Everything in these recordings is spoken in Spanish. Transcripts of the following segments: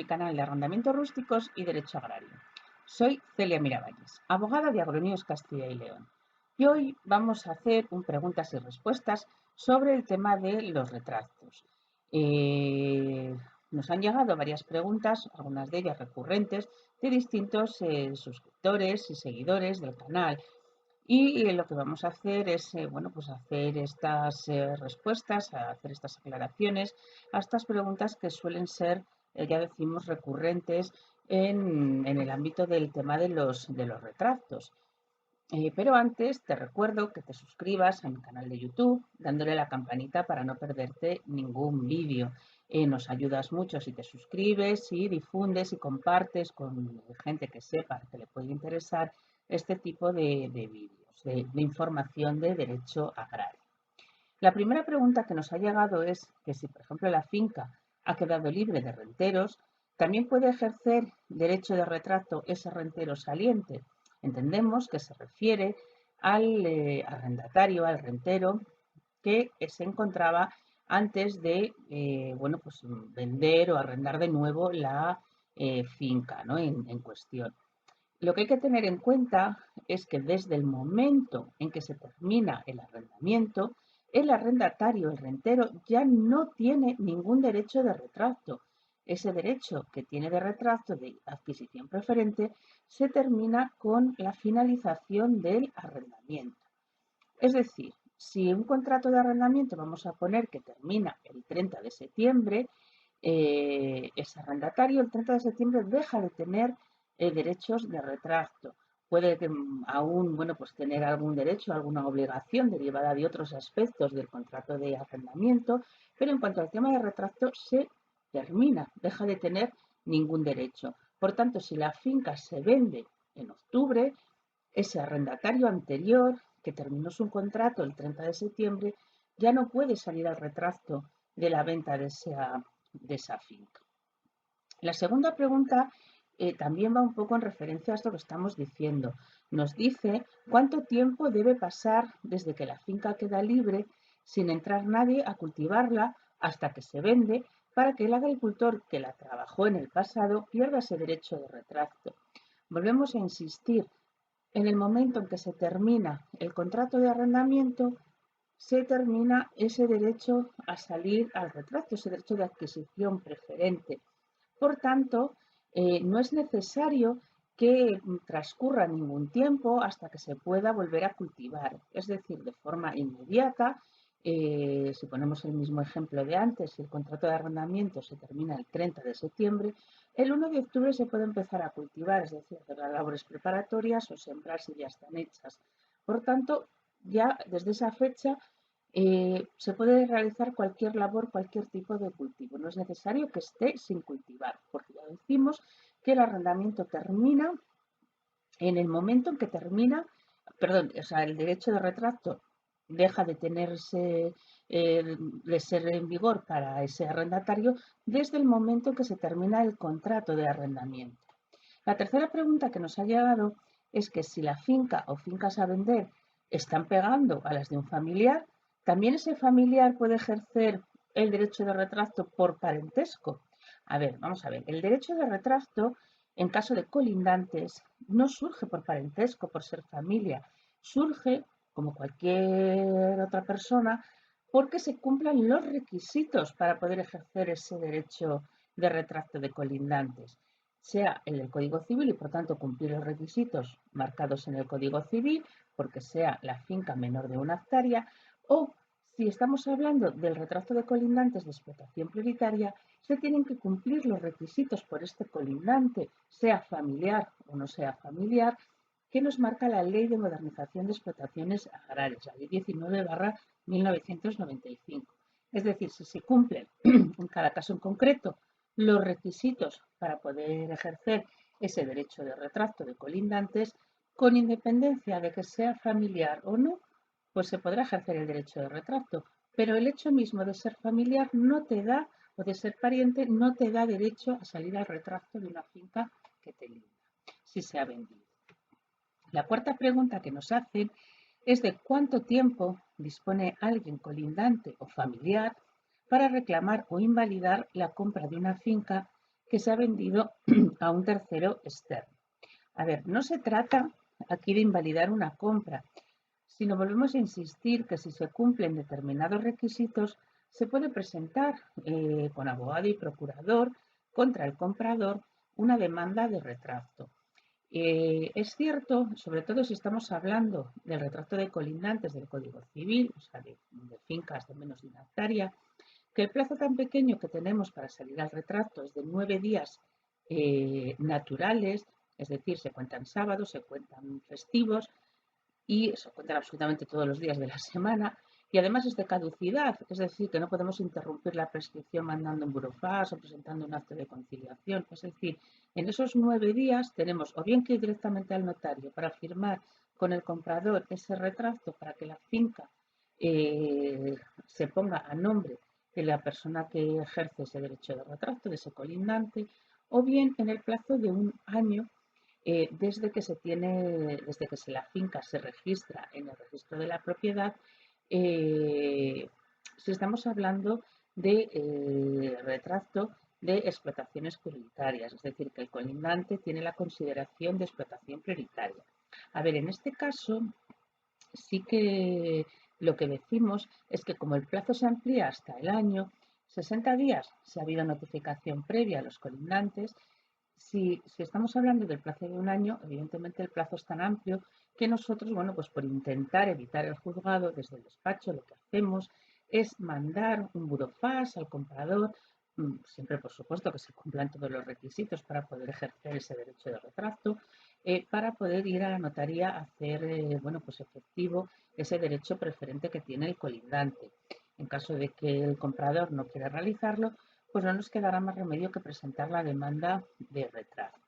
mi canal de arrendamientos rústicos y derecho agrario. Soy Celia Miravalles, abogada de Agronews Castilla y León. Y hoy vamos a hacer un preguntas y respuestas sobre el tema de los retratos. Nos han llegado varias preguntas, algunas de ellas recurrentes, de distintos suscriptores y seguidores del canal. Y lo que vamos a hacer es, pues hacer estas respuestas, hacer estas aclaraciones a estas preguntas que suelen ser, ya decimos, recurrentes en el ámbito del tema de los retratos. Pero antes te recuerdo que te suscribas a mi canal de YouTube, dándole a la campanita para no perderte ningún vídeo. Nos ayudas mucho si te suscribes y difundes y compartes con gente que sepa que le puede interesar este tipo de vídeos, de información de derecho agrario. La primera pregunta que nos ha llegado es que si, por ejemplo, la finca ha quedado libre de renteros, ¿también puede ejercer derecho de retracto ese rentero saliente? Entendemos que se refiere al arrendatario, al rentero, que se encontraba antes de pues vender o arrendar de nuevo la finca, ¿no? en cuestión. Lo que hay que tener en cuenta es que desde el momento en que se termina el arrendamiento, el arrendatario, el rentero, ya no tiene ningún derecho de retracto. Ese derecho que tiene de retracto de adquisición preferente se termina con la finalización del arrendamiento. Es decir, si un contrato de arrendamiento vamos a poner que termina el 30 de septiembre, ese arrendatario el 30 de septiembre deja de tener derechos de retracto. Puede aún pues tener algún derecho, alguna obligación derivada de otros aspectos del contrato de arrendamiento, pero en cuanto al tema de retracto se termina, deja de tener ningún derecho. Por tanto, si la finca se vende en octubre, ese arrendatario anterior que terminó su contrato el 30 de septiembre ya no puede salir al retracto de la venta de esa finca. La segunda pregunta también va un poco en referencia a esto que estamos diciendo. Nos dice cuánto tiempo debe pasar desde que la finca queda libre sin entrar nadie a cultivarla hasta que se vende para que el agricultor que la trabajó en el pasado pierda ese derecho de retracto. Volvemos a insistir, en el momento en que se termina el contrato de arrendamiento, se termina ese derecho a salir al retracto, ese derecho de adquisición preferente. Por tanto, no es necesario que transcurra ningún tiempo hasta que se pueda volver a cultivar. Es decir, de forma inmediata, si ponemos el mismo ejemplo de antes, si el contrato de arrendamiento se termina el 30 de septiembre, el 1 de octubre se puede empezar a cultivar, es decir, hacer las labores preparatorias o sembrar si ya están hechas. Por tanto, ya desde esa fecha se puede realizar cualquier labor, cualquier tipo de cultivo. No es necesario que esté sin cultivar, porque ya decimos que el arrendamiento termina en el momento en que termina, perdón, o sea, el derecho de retracto deja de tenerse, de ser en vigor para ese arrendatario desde el momento en que se termina el contrato de arrendamiento. La tercera pregunta que nos ha llegado es que si la finca o fincas a vender están pegando a las de un familiar, ¿también ese familiar puede ejercer el derecho de retracto por parentesco? A ver, vamos a ver. El derecho de retracto, en caso de colindantes, no surge por parentesco, por ser familia. Surge, como cualquier otra persona, porque se cumplan los requisitos para poder ejercer ese derecho de retracto de colindantes, sea el del Código Civil y por tanto cumplir los requisitos marcados en el Código Civil, porque sea la finca menor de 1 hectárea, o si estamos hablando del retracto de colindantes de explotación prioritaria, se tienen que cumplir los requisitos por este colindante, sea familiar o no sea familiar, que nos marca la Ley de Modernización de Explotaciones Agrarias, la Ley 19/1995. Es decir, si se cumplen en cada caso en concreto los requisitos para poder ejercer ese derecho de retracto de colindantes, con independencia de que sea familiar o no, pues se podrá ejercer el derecho de retracto. Pero el hecho mismo de ser familiar no te da, o de ser pariente, no te da derecho a salir al retracto de una finca que te linda, si se ha vendido. La cuarta pregunta que nos hacen es de cuánto tiempo dispone alguien colindante o familiar para reclamar o invalidar la compra de una finca que se ha vendido a un tercero externo. A ver, no se trata aquí de invalidar una compra, sino volvemos a insistir que si se cumplen determinados requisitos, se puede presentar con abogado y procurador contra el comprador una demanda de retracto. Es cierto, sobre todo si estamos hablando del retracto de colindantes del Código Civil, o sea, de fincas de menos de una hectárea, que el plazo tan pequeño que tenemos para salir al retracto es de 9 días naturales, es decir, se cuentan sábados, se cuentan festivos y se cuentan absolutamente todos los días de la semana. Y además es de caducidad, es decir, que no podemos interrumpir la prescripción mandando un burofax o presentando un acto de conciliación. Es decir, en esos 9 días tenemos o bien que ir directamente al notario para firmar con el comprador ese retracto para que la finca se ponga a nombre de la persona que ejerce ese derecho de retracto, de ese colindante, o bien en el plazo de un año desde que la finca se registra en el registro de la propiedad, si estamos hablando de retracto de explotaciones prioritarias, es decir, que el colindante tiene la consideración de explotación prioritaria. A ver, en este caso sí que lo que decimos es que como el plazo se amplía hasta el año, 60 días si ha habido notificación previa a los colindantes. Si estamos hablando del plazo de un año, evidentemente el plazo es tan amplio que nosotros, bueno, pues por intentar evitar el juzgado, desde el despacho lo que hacemos es mandar un burofax al comprador, siempre por supuesto que se cumplan todos los requisitos para poder ejercer ese derecho de retracto, para poder ir a la notaría a hacer, bueno, pues efectivo ese derecho preferente que tiene el colindante. En caso de que el comprador no quiera realizarlo, pues no nos quedará más remedio que presentar la demanda de retracto.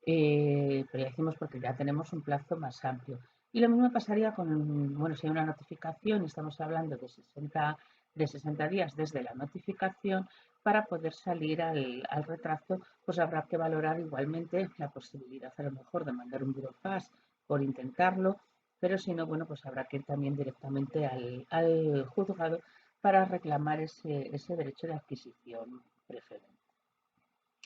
Pero ya decimos porque ya tenemos un plazo más amplio. Y lo mismo pasaría con, bueno, si hay una notificación, estamos hablando de 60 días desde la notificación, para poder salir al retracto, pues habrá que valorar igualmente la posibilidad a lo mejor de mandar un burofax por intentarlo, pero si no, bueno, pues habrá que ir también directamente al juzgado para reclamar ese derecho de adquisición preferente.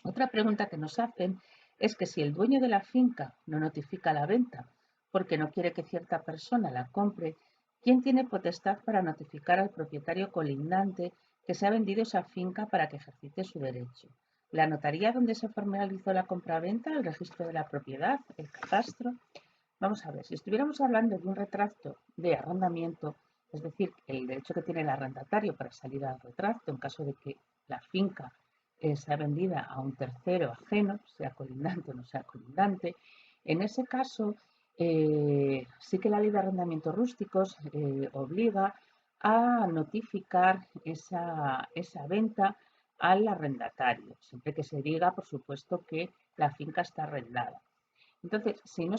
Otra pregunta que nos hacen es que si el dueño de la finca no notifica la venta porque no quiere que cierta persona la compre, ¿quién tiene potestad para notificar al propietario colindante que se ha vendido esa finca para que ejercite su derecho? ¿La notaría donde se formalizó la compraventa, el registro de la propiedad, el catastro? Vamos a ver, si estuviéramos hablando de un retracto de arrendamiento, es decir, el derecho que tiene el arrendatario para salir al retracto en caso de que la finca sea vendida a un tercero ajeno, sea colindante o no sea colindante, en ese caso sí que la ley de arrendamientos rústicos obliga a notificar esa venta al arrendatario, siempre que se diga, por supuesto, que la finca está arrendada. Entonces, si no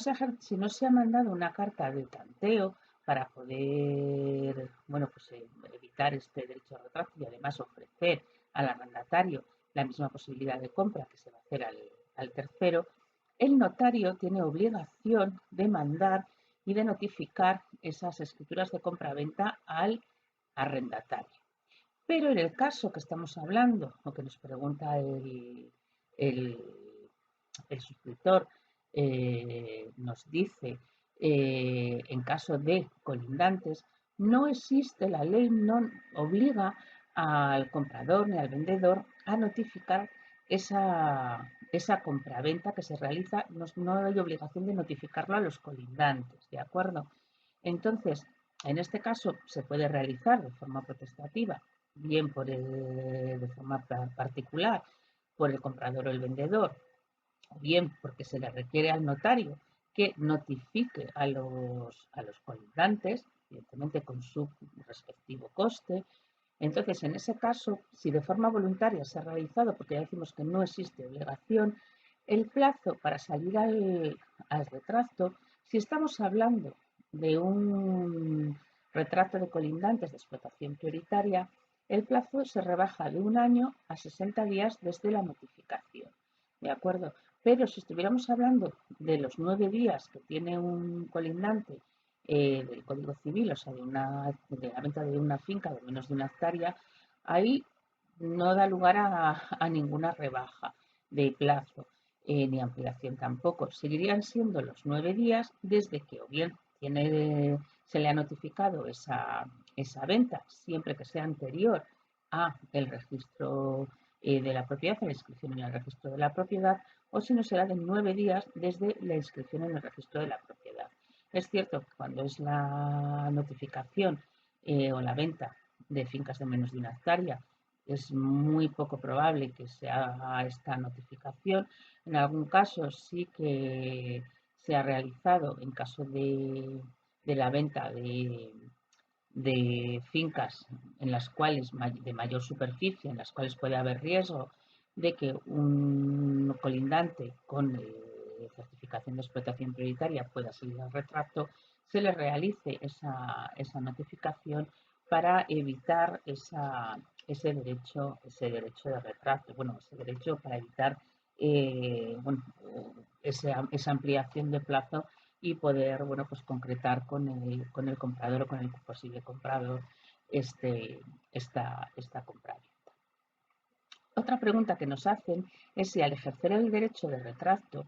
se ha mandado una carta de tanteo para poder, bueno, pues evitar este derecho de retracto y además ofrecer al arrendatario la misma posibilidad de compra que se va a hacer al tercero, el notario tiene obligación de mandar y de notificar esas escrituras de compra-venta al arrendatario. Pero en el caso que estamos hablando, o que nos pregunta el el suscriptor nos dice, en caso de colindantes, no existe, la ley no obliga al comprador ni al vendedor a notificar esa compraventa que se realiza, no hay obligación de notificarlo a los colindantes, ¿de acuerdo? Entonces, en este caso se puede realizar de forma protestativa, bien de forma particular, por el comprador o el vendedor, o bien porque se le requiere al notario que notifique a los colindantes, evidentemente con su respectivo coste. Entonces, en ese caso, si de forma voluntaria se ha realizado, porque ya decimos que no existe obligación, el plazo para salir al retracto, si estamos hablando de un retrato de colindantes de explotación prioritaria, el plazo se rebaja de un año a 60 días desde la notificación. ¿De acuerdo? Pero si estuviéramos hablando de los 9 días que tiene un colindante del Código Civil, o sea, de la venta de una finca de menos de una hectárea, ahí no da lugar a ninguna rebaja. de plazo ni ampliación tampoco. Seguirían siendo los 9 días desde que o bien se le ha notificado esa venta, siempre que sea anterior a el registro de la propiedad, a la inscripción en el registro de la propiedad, o si no será de 9 días desde la inscripción en el registro de la propiedad. Es cierto que cuando es la notificación o la venta de fincas de menos de 1 hectárea, es muy poco probable que se haga esta notificación. En algún caso sí que se ha realizado en caso de la venta de fincas en las cuales de mayor superficie, en las cuales puede haber riesgo de que un colindante con certificación de explotación prioritaria pueda salir al retracto, se le realice esa notificación para evitar ese derecho de retracto, bueno, ese derecho para evitar bueno, esa ampliación de plazo y poder, bueno, pues concretar con el comprador o con el posible comprador esta compra. Otra pregunta que nos hacen es si al ejercer el derecho de retracto,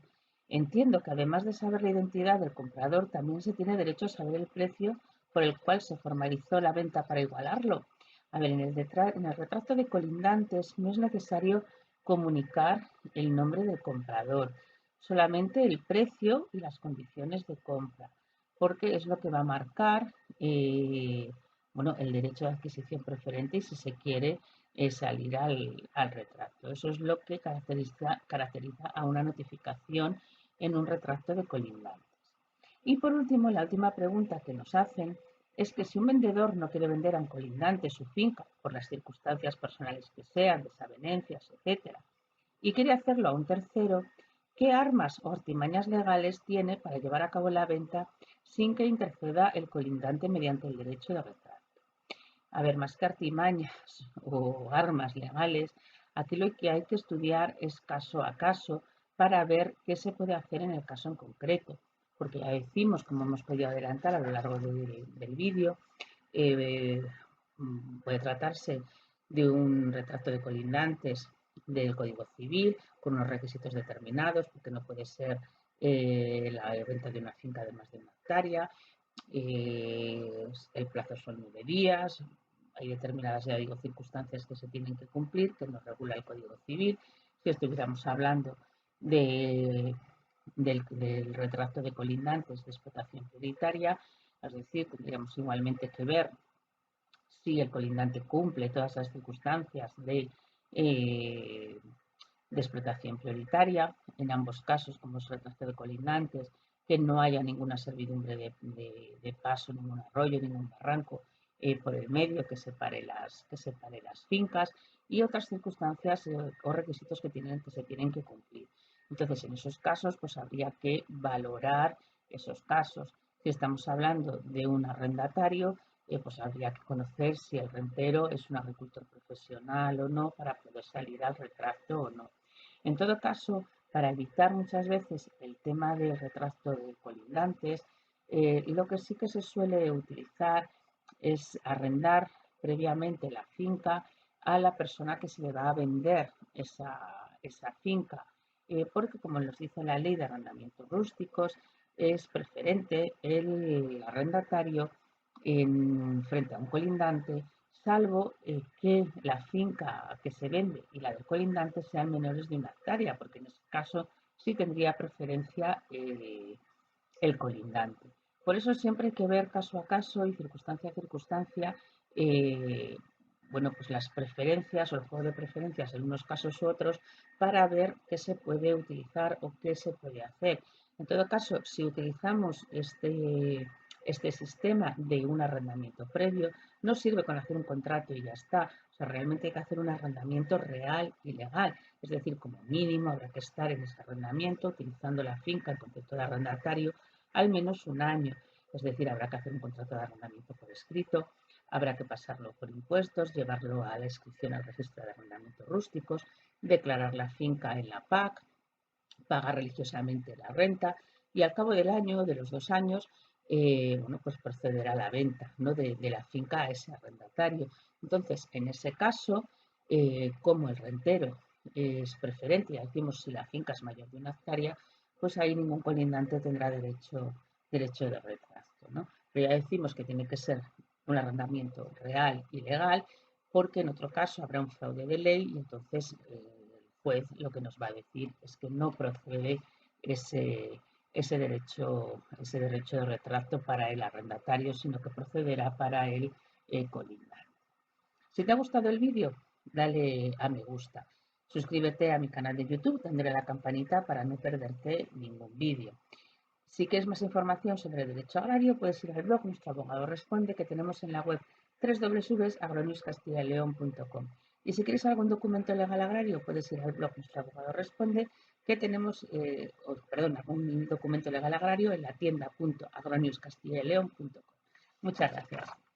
entiendo que además de saber la identidad del comprador, también se tiene derecho a saber el precio por el cual se formalizó la venta para igualarlo. A ver, en el retracto de colindantes no es necesario comunicar el nombre del comprador, solamente el precio y las condiciones de compra, porque es lo que va a marcar bueno, el derecho de adquisición preferente y si se quiere salir al retracto. Eso es lo que caracteriza a una notificación en un retracto de colindantes. Y por último, la última pregunta que nos hacen es que si un vendedor no quiere vender a un colindante su finca por las circunstancias personales que sean, desavenencias, etcétera, y quiere hacerlo a un tercero, ¿qué armas o artimañas legales tiene para llevar a cabo la venta sin que interceda el colindante mediante el derecho de retracto? A ver, más que artimañas o armas legales, aquí lo que hay que estudiar es caso a caso para ver qué se puede hacer en el caso en concreto. Porque ya decimos, como hemos podido adelantar a lo largo del vídeo, eh, puede tratarse de un retrato de colindantes del Código Civil con unos requisitos determinados, porque no puede ser la venta de una finca de más de 1 hectárea, el plazo son 9 días, hay determinadas, ya digo, circunstancias que se tienen que cumplir, que nos regula el Código Civil. Si estuviéramos hablando del retrato de colindantes de explotación prioritaria, es decir, tendríamos igualmente que ver si el colindante cumple todas las circunstancias eh, de explotación prioritaria. En ambos casos, como es retrato de colindantes, que no haya ninguna servidumbre de paso, ningún arroyo, ningún barranco por el medio que separe las fincas y otras circunstancias o requisitos que se tienen que cumplir. Entonces, en esos casos, pues habría que valorar esos casos. Si estamos hablando de un arrendatario, pues habría que conocer si el rentero es un agricultor profesional o no para poder salir al retracto o no. En todo caso, para evitar muchas veces el tema del retracto de colindantes, lo que sí que se suele utilizar es arrendar previamente la finca a la persona que se le va a vender esa finca, porque como nos dice la ley de arrendamientos rústicos, es preferente el arrendatario frente a un colindante, salvo que la finca que se vende y la del colindante sean menores de 1 hectárea, porque en ese caso sí tendría preferencia el colindante. Por eso siempre hay que ver caso a caso y circunstancia a circunstancia, eh, bueno, pues las preferencias o el juego de preferencias en unos casos u otros para ver qué se puede utilizar o qué se puede hacer. En todo caso, si utilizamos este sistema de un arrendamiento previo, no sirve con hacer un contrato y ya está. O sea, realmente hay que hacer un arrendamiento real y legal. Es decir, como mínimo habrá que estar en ese arrendamiento utilizando la finca en concepto de arrendatario al menos un año. Es decir, habrá que hacer un contrato de arrendamiento por escrito, habrá que pasarlo por impuestos, llevarlo a la inscripción al registro de arrendamientos rústicos, declarar la finca en la PAC, pagar religiosamente la renta y al cabo del año, de los 2 años, bueno, pues proceder a la venta, ¿no?, de la finca a ese arrendatario. Entonces, en ese caso, como el rentero es preferente, ya decimos si la finca es mayor de 1 hectárea, pues ahí ningún colindante tendrá derecho de retracto, ¿no? Pero ya decimos que tiene que ser un arrendamiento real y legal, porque en otro caso habrá un fraude de ley y entonces el juez lo que nos va a decir es que no procede ese derecho de retracto para el arrendatario, sino que procederá para el colindante. Si te ha gustado el vídeo, dale a me gusta. Suscríbete a mi canal de YouTube, tendré la campanita para no perderte ningún vídeo. Si quieres más información sobre derecho agrario, puedes ir al blog Nuestro Abogado Responde que tenemos en la web www.agronewscastilaleon.com. Y si quieres algún documento legal agrario, puedes ir al blog Nuestro Abogado Responde que tenemos, algún documento legal agrario en la tienda.agronewscastilaleon.com. Muchas gracias.